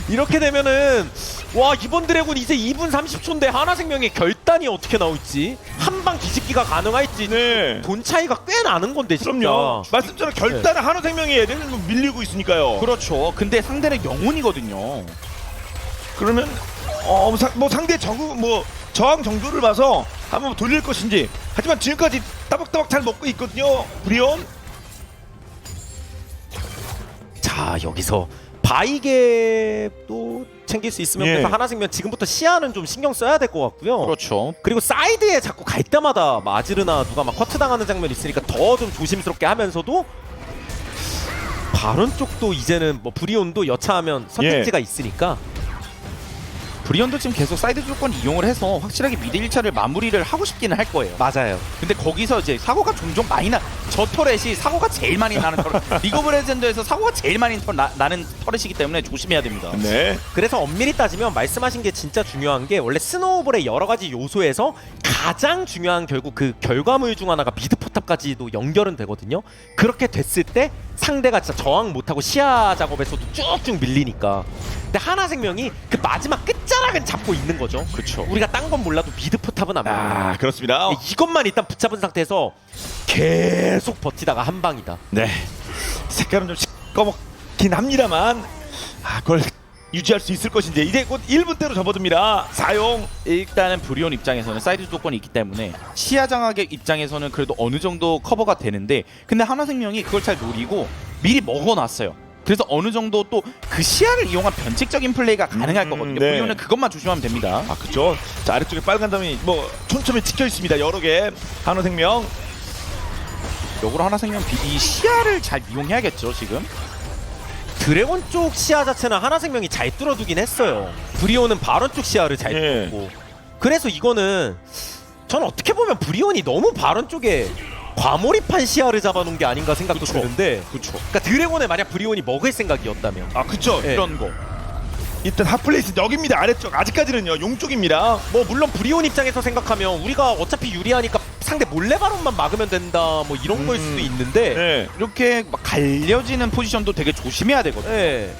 이렇게 되면은 와 이번 드래곤 이제 2분 30초인데 하나생명의 결단이 어떻게 나올지 한 방 뒤집기가 가능할지 네. 돈 차이가 꽤 나는 건데 진짜. 그럼요. 말씀처럼 결단은 한화생명이 애들은 뭐 밀리고 있으니까요. 그렇죠. 근데 상대는 영혼이거든요. 그러면 뭐 상대 저항 정도를 봐서 한번 돌릴 것인지. 하지만 지금까지 따박따박 잘 먹고 있거든요. 브리온. 자 여기서 바이게 또 챙길 수 있으면 예. 그래서 하나생명 지금부터 시야는 좀 신경 써야 될 것 같고요. 그렇죠. 그리고 사이드에 자꾸 갈 때마다 마지르나 누가 막 커트 당하는 장면이 있으니까 더 좀 조심스럽게 하면서도 바론 쪽도 이제는 뭐 브리온도 여차하면 선택지가 있으니까 브리온도 지금 계속 사이드 조건 이용을 해서 확실하게 미드 1차를 마무리를 하고 싶기는 할 거예요. 맞아요. 근데 거기서 이제 사고가 종종 많이 저 터렛이 사고가 제일 많이 나는 터렛. 리그 오브 레전드에서 사고가 제일 많이 나는 터렛이기 때문에 조심해야 됩니다. 네. 그래서 엄밀히 따지면 말씀하신 게 진짜 중요한 게 원래 스노우볼의 여러 가지 요소에서 가장 중요한 결국 그 결과물 중 하나가 미드 포탑까지도 연결은 되거든요. 그렇게 됐을 때 상대가 진짜 저항 못하고 시야 작업에서도 쭉쭉 밀리니까. 근데 하나생명이 그 마지막 끝자락은 잡고 있는 거죠. 그렇죠. 우리가 딴 건 몰라도 미드 포탑은 안 몰라. 아, 그렇습니다. 이것만 일단 붙잡은 상태에서 계속 버티다가 한 방이다. 네. 색깔은 좀 시꺼멓긴 합니다만 그걸 유지할 수 있을 것인지 이제 곧 1분대로 접어듭니다. 사용. 일단은 브리온 입장에서는 사이드 조건이 있기 때문에 시야 장악의 입장에서는 그래도 어느 정도 커버가 되는데 근데 하나생명이 그걸 잘 노리고 미리 먹어놨어요. 그래서 어느 정도 또 그 시야를 이용한 변칙적인 플레이가 가능할 거거든요. 네. 브리온은 그것만 조심하면 됩니다. 아, 그렇죠. 자, 아래쪽에 빨간 점이 뭐 촘촘히 찍혀 있습니다. 여러 개. 한화생명. 역으로 하나생명 이 시야를 잘 이용해야겠죠 지금. 드래곤 쪽 시야 자체는 하나생명이 잘 뚫어두긴 했어요. 브리온은 바론 쪽 시야를 잘 예. 뚫고. 그래서 이거는 전 어떻게 보면 브리온이 너무 바론 쪽에 과몰입한 시야를 잡아놓은 게 아닌가 생각도 드는데. 그렇죠. 그러니까 드래곤에 만약 브리온이 먹을 생각이었다면 아, 그렇죠. 예. 이런 거. 일단 핫플레이스 여기입니다. 아래쪽. 아직까지는요. 용 쪽입니다. 뭐 물론 브리온 입장에서 생각하면 우리가 어차피 유리하니까 상대 몰래 바론만 막으면 된다 뭐 이런 걸 수도 있는데. 네. 이렇게 막 갈려지는 포지션도 되게 조심해야 되거든요. 예.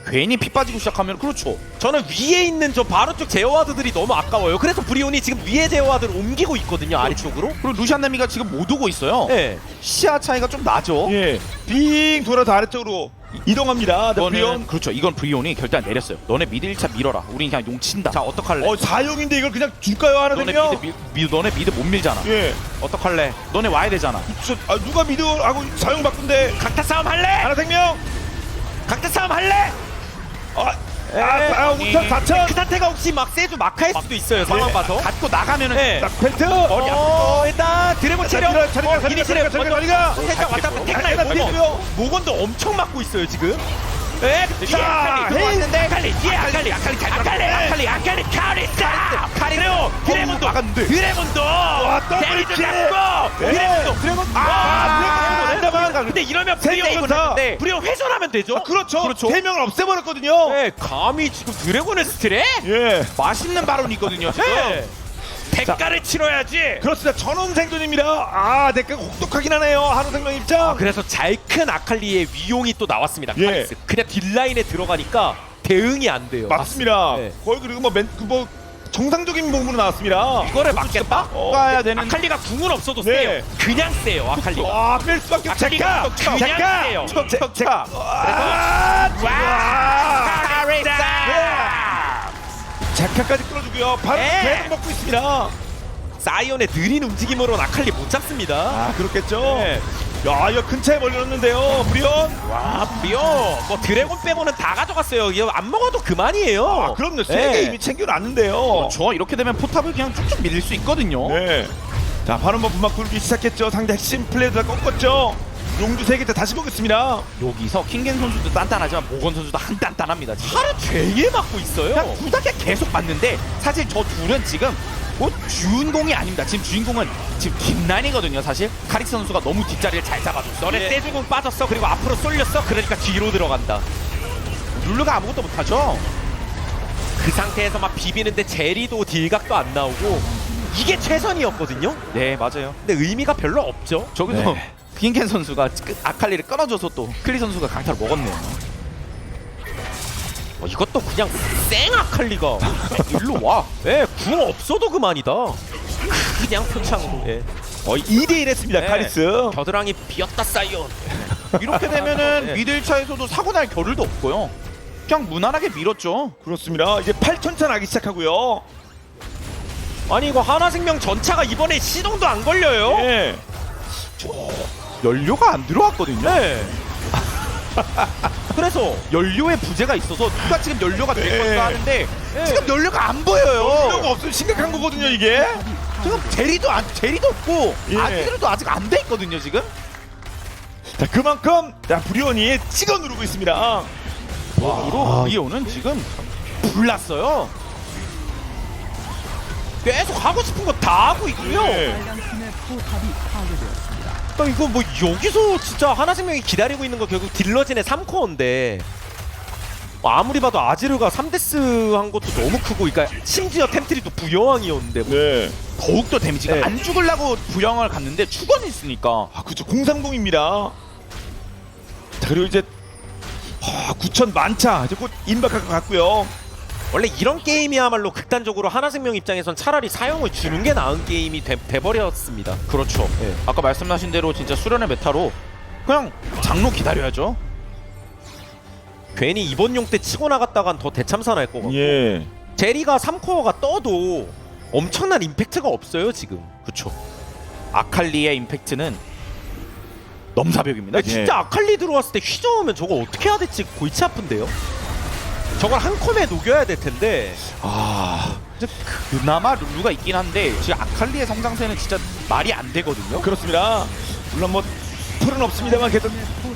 괜히 피 빠지고 시작하면 그렇죠. 저는 위에 있는 저 바론 쪽 제어와드들이 너무 아까워요. 그래서 브리온이 지금 위에 제어와드를 옮기고 있거든요. 아래쪽으로. 그리고 루시안 네미가 지금 못 오고 있어요. 예. 시야 차이가 좀 나죠. 예. 빙 돌아서 아래쪽으로 이동합니다. 네, 브리온. 이거는 그렇죠. 이건 브리온이 결단 내렸어요. 너네 미드 1차 밀어라. 우린 그냥 용 친다. 자 어떡할래? 사용인데 이걸 그냥 줄까요? 하나생명? 너네 미드 못 밀잖아. 예. 어떡할래? 너네 와야 되잖아. 누가 미드하고 사용 바꾼데? 강타 싸움 할래? 하나생명? 강타 싸움 할래? 우선 4천. 그 상태가 혹시 막 세주 막할 수도 있어요. 상황 봐서. 갖고 나가면은 네. 벨트. 일단 드래곤 체력. 자리가 이니시를 자리가. 살짝 왔다 갔다 아, 택날 어디고요? 모건도 엄청 맞고 있어요 지금. 예, 자, 들어왔는데 아칼리, 카리스타, 카리로 드래곤도 막았는데. 드래곤도 데미지 더블킬. 잡고 드래곤도 드래곤. 근데 이러면 세이브 브리온 이거다. 브리온 회전하면 되죠? 그렇죠. 그렇죠. 3명을 없애버렸거든요. 네, 감히 지금 드래곤을 스틸해? 예. 맛있는 발언이 있거든요. 지금. 네. 대가를 치러야지. 그렇습니다. 전원 생존입니다. 대가가 혹독하긴 하네요. 한화생명 입장. 그래서 잘 큰 아칼리의 위용이 또 나왔습니다. 예. 카리스. 그냥 딜라인에 들어가니까 대응이 안 돼요. 맞습니다. 네. 거의 그리고 뭐 정상적인 몸으로 나왔습니다. 이거를 막겠다? 가야 되는. 아칼리가 궁은 없어도 네. 세요. 그냥 세요. 아칼리가. 뺄 수밖에 없죠. 아칼리가 그냥 세요. 척척. 자카까지 끌어주고요. 바로 네. 계속 먹고 있습니다. 사이온의 느린 움직임으로는 아칼리 못 잡습니다. 그렇겠죠. 네. 야, 이거 큰 차에 몰렸는데요. 브리온. 와, 브리온. 뭐 드래곤 빼고는 다 가져갔어요. 이거 안 먹어도 그만이에요. 그럼요. 세 네. 개 이미 챙겨놨는데요. 저 이렇게 되면 포탑을 그냥 쭉쭉 밀릴 수 있거든요. 네. 자, 바로 뭐 분막 굴기 시작했죠. 상대 핵심 플레이들 꺾었죠. 용주 3개 때 다시 보겠습니다. 여기서 킹겐 선수도 단단하지만 모건 선수도 한 단단합니다. 지금. 하루 종일 맞고 있어요. 그냥 둘 다 계속 맞는데 사실 저 둘은 지금 뭐 주인공이 아닙니다. 지금 주인공은 지금 김난이거든요. 사실 카릭스 선수가 너무 뒷자리를 잘 잡아줬어. 너네 떼주공 빠졌어. 그리고 앞으로 쏠렸어. 그러니까 뒤로 들어간다. 룰루가 아무것도 못하죠. 그 상태에서 막 비비는데 제리도 딜각도 안 나오고 이게 최선이었거든요. 네 맞아요. 근데 의미가 별로 없죠. 저기서 킹겐 선수가 아칼리를 끊어줘서 또 클리 선수가 강타를 먹었네요. 이것도 그냥 쌩 아칼리가 일로 와. 예, 궁 없어도 그만이다. 그냥 표창으로. 예. 거의 2대1 했습니다. 카리스. 겨드랑이 비었다 사이온. 이렇게 되면은 네. 미드 1차에서도 사고 날 겨를도 없고요. 그냥 무난하게 밀었죠. 그렇습니다. 이제 8,000차 나기 시작하고요. 아니 이거 하나생명 전차가 이번에 시동도 안 걸려요. 예. 연료가 안 들어왔거든요. 네. 그래서 연료에 부재가 있어서 누가 지금 연료가 될 예. 건가 하는데 예. 지금 연료가 안 보여요. 연료가 없으면 심각한 거거든요, 이게. 지금 제리도 없고 예. 아기들도 아직 안 돼 있거든요 지금. 자, 그만큼 브리온이 찍어 누르고 있습니다. 이오는 지금 불났어요. 계속 하고 싶은 거 다 하고 있고요. 네. 빨간 팀의 포탑이 파괴되었습니다. 이거 뭐 여기서 진짜 하나생명이 기다리고 있는 거 결국 딜러진의 3코어인데 아무리 봐도 아지르가 3데스 한 것도 너무 크고 그러니까 심지어 템트리도 부여왕이었는데 뭐. 네. 더욱더 데미지가 네. 안 죽으려고 부영을 갔는데 축원이 있으니까 아, 그쵸. 030입니다. 자, 그리고 이제 9천 만차 이제 곧 임박할 것 같고요. 원래 이런 게임이야말로 극단적으로 하나생명 입장에선 차라리 사용을 주는 게 나은 게임이 돼버렸습니다. 그렇죠. 예. 아까 말씀하신 대로 진짜 수련의 메타로 그냥 장로 기다려야죠. 괜히 이번 용 때 치고 나갔다간 더 대참사 날 것 같고 예. 제리가 3코어가 떠도 엄청난 임팩트가 없어요 지금. 그렇죠. 아칼리의 임팩트는 넘사벽입니다. 야, 진짜 아칼리 들어왔을 때 휘저으면 저거 어떻게 해야 될지 골치 아픈데요. 저걸 한 컴에 녹여야 될 텐데. 이제 그나마 룰루가 있긴 한데 지금 아칼리의 성장세는 진짜 말이 안 되거든요. 그렇습니다. 물론 뭐 풀은 없습니다만 계속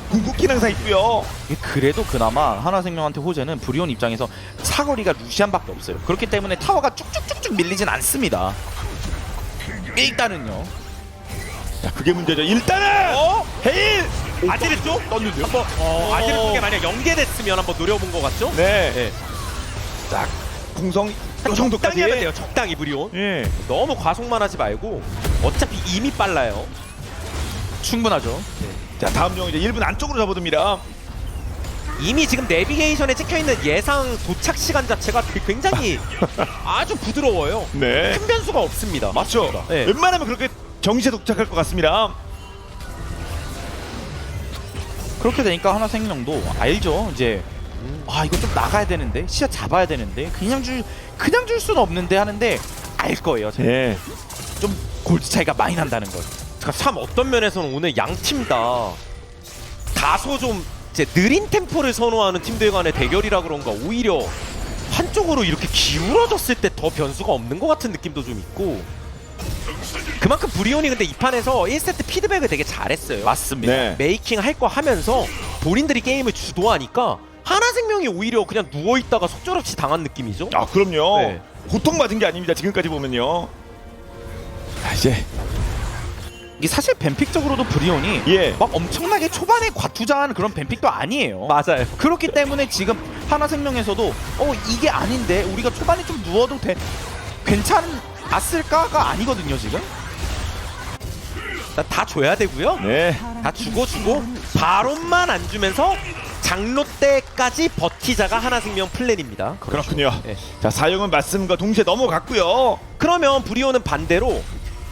궁극기 항상 있고요. 그래도 그나마 하나생명한테 호재는 브리온 입장에서 사거리가 루시안밖에 없어요. 그렇기 때문에 타워가 쭉쭉쭉쭉 밀리진 않습니다. 일단은요. 자, 그게 문제죠. 일단은 헤일. 아지르 쪽 떴는데요. 한번 아지르 쪽에 만약 연계됐으면 한번 노려본 것 같죠? 네. 네. 자, 궁성 이 적당히 정도까지. 하면 돼요. 적당히 브리온. 예. 너무 과속만 하지 말고 어차피 이미 빨라요. 충분하죠. 자, 다음 용 이제 1분 안쪽으로 접어듭니다. 이미 지금 내비게이션에 찍혀있는 예상 도착 시간 자체가 굉장히 아주 부드러워요. 네. 큰 변수가 없습니다. 맞죠? 네. 웬만하면 그렇게 정시에 도착할 것 같습니다. 그렇게 되니까 하나생명도 알죠. 이제 이거 좀 나가야 되는데 시야 잡아야 되는데 그냥 줄 수는 없는데 하는데 알 거예요. 예. 좀 골드 차이가 많이 난다는 걸. 그러니까 참 어떤 면에서는 오늘 양 팀 다 다소 좀 이제 느린 템포를 선호하는 팀들 간의 대결이라 그런가 오히려 한쪽으로 이렇게 기울어졌을 때 더 변수가 없는 것 같은 느낌도 좀 있고 그만큼 브리온이 근데 이 판에서 1세트 피드백을 되게 잘했어요. 맞습니다. 네. 메이킹 할 거 하면서 본인들이 게임을 주도하니까 하나생명이 오히려 그냥 누워있다가 속절없이 당한 느낌이죠. 아, 그럼요. 네. 고통받은 게 아닙니다. 지금까지 보면요. 자, 이제 이게 사실 뱀픽적으로도 브리온이 예. 막 엄청나게 초반에 과투자한 그런 뱀픽도 아니에요. 맞아요. 그렇기 때문에 지금 하나생명에서도 이게 아닌데 우리가 초반에 좀 누워도 괜찮았을까가 아니거든요 지금. 다 줘야 되고요. 네. 다 주고 바론만 안 주면서 장로 때까지 버티자가 하나생명 플랜입니다. 그렇군요. 네. 자, 사용은 말씀과 동시에 넘어갔고요. 그러면 브리오는 반대로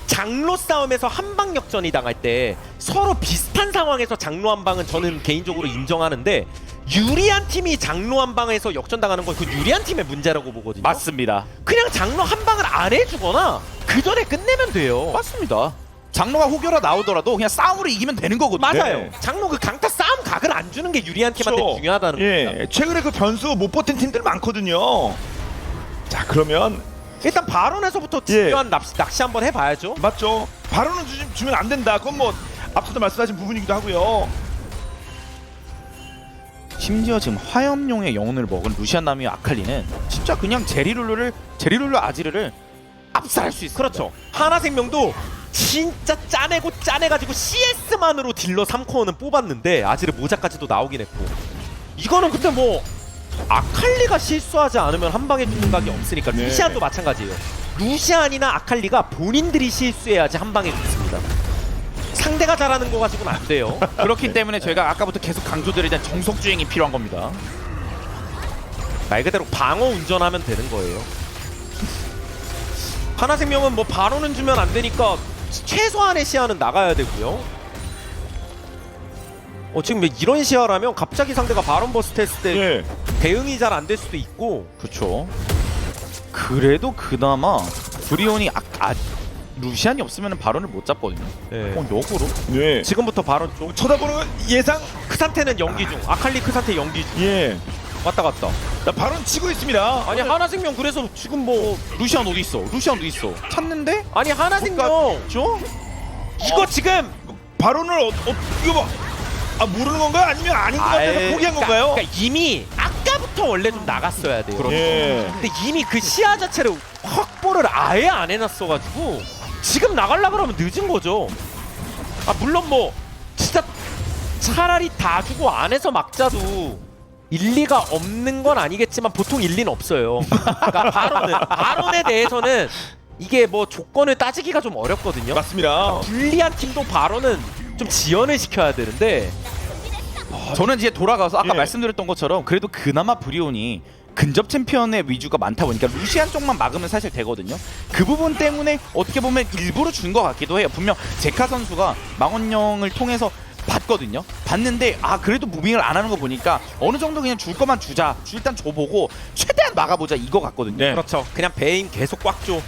장로 싸움에서 한방 역전이 당할 때 서로 비슷한 상황에서 장로 한 방은 저는 개인적으로 인정하는데 유리한 팀이 장로 한 방에서 역전당하는 건 그 유리한 팀의 문제라고 보거든요. 맞습니다. 그냥 장로 한 방을 안 해주거나 그 전에 끝내면 돼요. 맞습니다. 장로가 혹여라 나오더라도 그냥 싸움으로 이기면 되는 거거든요. 맞아요. 네. 장로 그 강타 싸움 각을 안 주는 게 유리한 팀한테 그렇죠. 중요하다는 겁니다. 예. 최근에 그 변수 못 버틴 팀들 많거든요. 자, 그러면 일단 바론에서부터 중요한 낚시 한번 해봐야죠. 맞죠? 바로는 주면 안 된다. 그건 뭐 앞서도 말씀하신 부분이기도 하고요. 심지어 지금 화염용의 영혼을 먹은 루시안 나미의 아칼리는 진짜 그냥 제리룰루 아지르를 압살할 수 있어요. 그렇죠. 하나생명도 진짜 짜내가지고 CS만으로 딜러 3코어는 뽑았는데 아지르 모자까지도 나오긴 했고 이거는 근데 뭐 아칼리가 실수하지 않으면 한 방에 죽는 각이 없으니까 네. 루시안도 마찬가지예요. 루시안이나 아칼리가 본인들이 실수해야지 한 방에 죽습니다. 상대가 잘하는 거 가지고는 안 돼요. 그렇기 때문에 저희가 아까부터 계속 강조드리던 정석주행이 필요한 겁니다. 말 그대로 방어 운전하면 되는 거예요. 하나생명은 뭐 바로는 주면 안 되니까 최소한의 시야는 나가야 되고요. 지금 이런 시야라면 갑자기 상대가 바론 버스트 했을 때 예. 대응이 잘 안 될 수도 있고. 그렇죠. 그래도 그나마 브리온이 루시안이 없으면 바론을 못 잡거든요. 예. 역으로 네. 지금부터 바론 쪽 쳐다보는 건 예상. 크산테는 연기 중, 아칼리 크산테 연기 중. 예. 왔다 갔다. 자, 바로 치고 있습니다. 아니 하나생명 그래서 지금 뭐 루시안 어디 있어? 찾는데? 아니 하나생명 이거 지금 바로는 이거 뭐 모르는 건가? 아니면 아닌 것 같아서 포기한 건가요? 그러니까 이미 아까부터 시야부터 원래 좀 나갔어야 돼요. 예. 근데 이미 그 시야 자체를 확보를 아예 안 해놨어가지고 지금 나가려 그러면 늦은 거죠. 아 물론 뭐 진짜 차라리 다 주고 안에서 막자도 일리가 없는 건 아니겠지만 보통 일리는 없어요. 그러니까 바론에 대해서는 이게 뭐 조건을 따지기가 좀 어렵거든요. 맞습니다. 불리한 팀도 바론은 좀 지연을 시켜야 되는데 저는 이제 돌아가서 아까 예. 말씀드렸던 것처럼 그래도 그나마 브리온이 근접 챔피언의 위주가 많다 보니까 루시안 쪽만 막으면 사실 되거든요. 그 부분 때문에 어떻게 보면 일부러 준 것 같기도 해요. 분명 제카 선수가 망원령을 통해서 봤거든요. 봤는데 아 그래도 무빙을 안 하는 거 보니까 어느 정도 그냥 줄 거만 주자. 일단 줘보고 최대한 막아보자 이거 같거든요. 네. 그렇죠. 그냥 베인 계속 꽉 줘.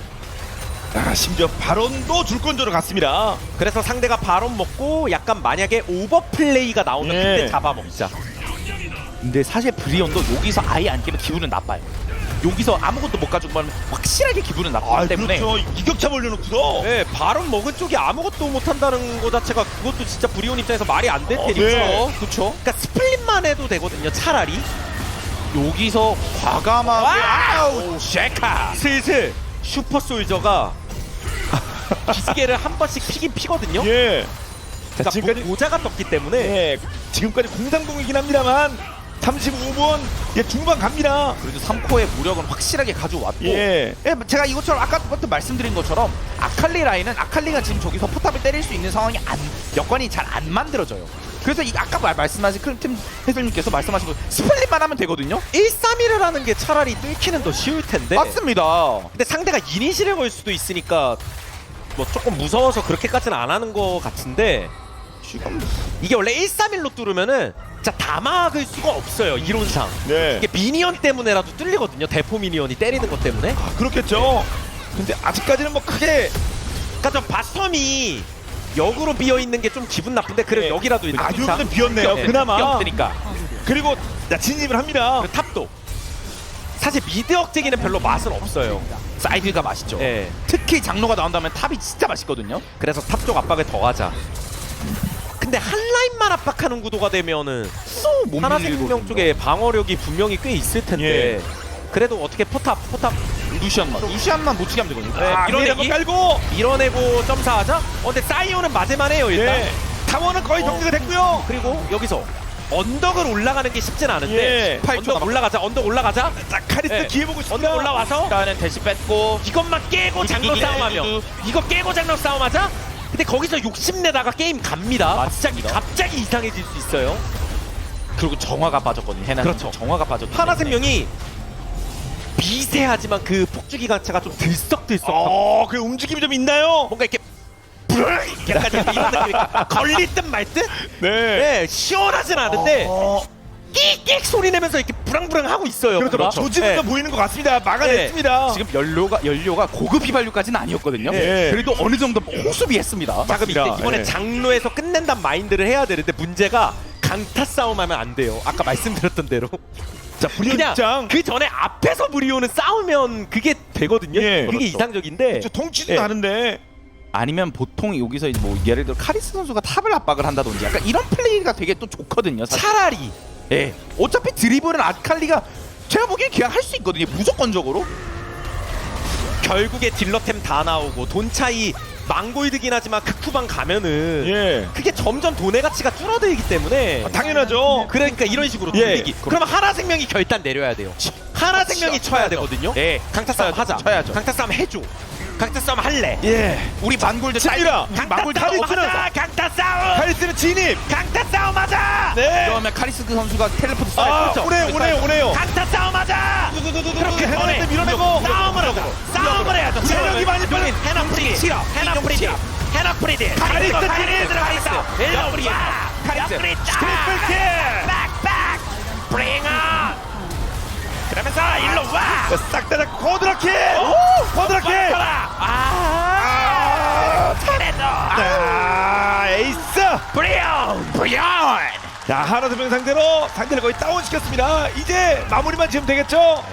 아, 심지어 바론도 줄건조로 갔습니다. 그래서 상대가 바론 먹고 약간 만약에 오버플레이가 나오면 예. 그때 잡아먹자. 근데 사실 브리온도 여기서 아예 안 깨면 기분은 나빠요. 여기서 아무것도 못 가지고 확실하게 기분은 나쁘기 아, 때문에 그렇죠. 이격차 벌려놓고서. 네, 바론 먹은 쪽이 아무것도 못한다는 거 자체가 그것도 진짜 브리온 입장에서 말이 안 될 테니까. 네. 그렇죠. 그러니까 스플릿만 해도 되거든요. 차라리. 여기서 과감하게 와우! 쉐카! 슬슬 슈퍼 솔저가 기스계를 한 번씩 피긴 피거든요. 예. 자, 그러니까 지금까지 모자가 떴기 때문에 예. 지금까지 공상공이긴 합니다만 35분 예, 중반 갑니다. 그래도 3코의 무력은 확실하게 가져왔고 예. 예, 제가 이것처럼 아까부터 말씀드린 것처럼 아칼리 라인은 아칼리가 지금 저기서 포탑을 때릴 수 있는 상황이 여건이 잘 안 만들어져요. 그래서 이 아까 말씀하신 클팀 해설님께서 말씀하신 거 스플릿만 하면 되거든요. 1-3-1을 하는 게 차라리 뚫기는 더 쉬울 텐데. 맞습니다. 근데 상대가 이니시를 걸 수도 있으니까 뭐 조금 무서워서 그렇게까지는 안 하는 것 같은데 지금 이게 원래 1-3-1로 뚫으면은 진짜 다 막을 수가 없어요. 이론상. 네. 이게 미니언 때문에라도 뚫리거든요. 대포 미니언이 때리는 것 때문에. 아, 그렇겠죠. 근데 아직까지는 뭐 크게 그러니까 좀 바텀이 역으로 비어 있는 게 좀 기분 나쁜데 그래도 네. 여기라도 아, 여기는 비었네요. 그나마. 없으니까. 그리고 자, 진입을 합니다. 그리고 탑도 사실 미드 억제기는 별로 맛은 없어요. 사이드가 맛있죠. 예. 특히 장로가 나온다면 탑이 진짜 맛있거든요. 그래서 탑 쪽 압박을 더 하자. 근데 한 라인만 압박하는 구도가 되면은 못 하나생명 밀리거든요. 쪽에 방어력이 분명히 꽤 있을 텐데 그래도 어떻게 포탑 루시안만 못 치게 하면 되거든요. 네, 아, 밀어내기? 한번 깔고. 밀어내고 점사하자. 근데 사이온은 맞을만 해요 일단. 예. 타워는 거의 정리가 됐고요. 그리고 여기서 언덕을 올라가는 게 쉽진 않은데 예. 언덕 올라가자. 언덕 올라가자. 자, 카리스 예. 기회 보고 있습니다. 언덕 올라와서 일단은 대시 뺐고 이것만 깨고 장로 싸움하며 이거 깨고 장로 싸움하자. 근데 거기서 욕심내다가 게임 갑니다. 갑자기 이상해질 수 있어요. 그리고 정화가 빠졌거든요. 해나 그렇죠. 정화가 빠졌기 하나생명이 미세하지만 그 폭주기관차가 좀 들썩들썩 그 움직임이 좀 있나요? 뭔가 이렇게 브르르 약간 이런 느낌이 걸릴 듯 말 듯? 네. 네, 시원하진 않은데 끽끽 소리 내면서 이렇게 부랑부랑 하고 있어요. 그렇죠. 조짐도 네. 보이는 것 같습니다. 막아냈습니다. 지금 연료가 고급 휘발유까지는 아니었거든요. 예. 그래도 어느 정도 호수비했습니다. 자, 그럼 이제 맞습니다. 이번에 예. 장로에서 끝낸단 마인드를 해야 되는데 문제가 강타 싸움하면 안 돼요. 아까 말씀드렸던 대로. 자, 브리온 그냥 입장. 그 전에 앞에서 브리오는 싸우면 그게 되거든요. 예. 그게 그렇죠. 이상적인데. 저 통치도 예. 다른데. 아니면 보통 여기서 뭐 예를 들어 카리스 선수가 탑을 압박을 한다든지 약간 이런 플레이가 되게 또 좋거든요. 사실. 차라리 예. 어차피 드리블은 아칼리가 제가 보기엔 그냥 할 수 있거든요. 무조건적으로. 결국에 딜러템 다 나오고 돈 차이 망골드긴 하지만 극후방 가면은 예. 그게 점점 돈의 가치가 줄어들기 때문에 당연하죠. 그러니까 이런 식으로 예. 돌리기. 그러면 하나생명이 결단 내려야 돼요. 하나생명이 쳐야 되거든요. 예. 강타 싸움 하자. 쳐야죠. 강타 싸움 해줘. 강타 싸움 할래. 예. 우리 만골드 칩니다. 강타 만골드 싸움 카리스는- 하자. 강타 싸움. 카리스는 진입. 강타 싸움 하자. 네. 그러면 카리스 선수가 텔레포트 아, 쏴요. 오네요. 강타 싸움 하자. 그렇게 해나는데 밀어내고. 싸움을 하자. 싸움을 해야죠. 체력이 많이 빨린 해나 프리디. 해나 프리디. 해나 프리디. 카리스 카리스 들어가 있어. 일로 우리. 카리스. 트리플 킬. 빡빡. 브링 온. 그러면서 일로 와. 싹다 코드라킬. 코드라킬. 잘했어. 에이스. 브리온. 자, 하나생명 상대로 상대를 거의 다운시켰습니다. 이제 마무리만 지으면 되겠죠?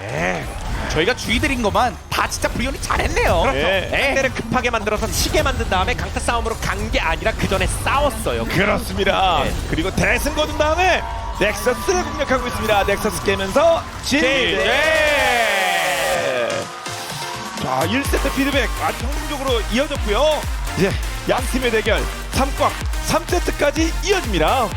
저희가 주의드린 것만 다 진짜 브리온이 잘했네요. 그렇죠. 예. 상대를 급하게 만들어서 치게 만든 다음에 강타 싸움으로 간 게 아니라 그 전에 싸웠어요. 그렇습니다. 네. 그리고 대승 거둔 다음에 넥서스를 공략하고 있습니다. 넥서스 깨면서 진리대. 자, 1세트 피드백 아주 성공적으로 이어졌고요. 이제 양 팀의 대결 3꽉 3세트까지 이어집니다.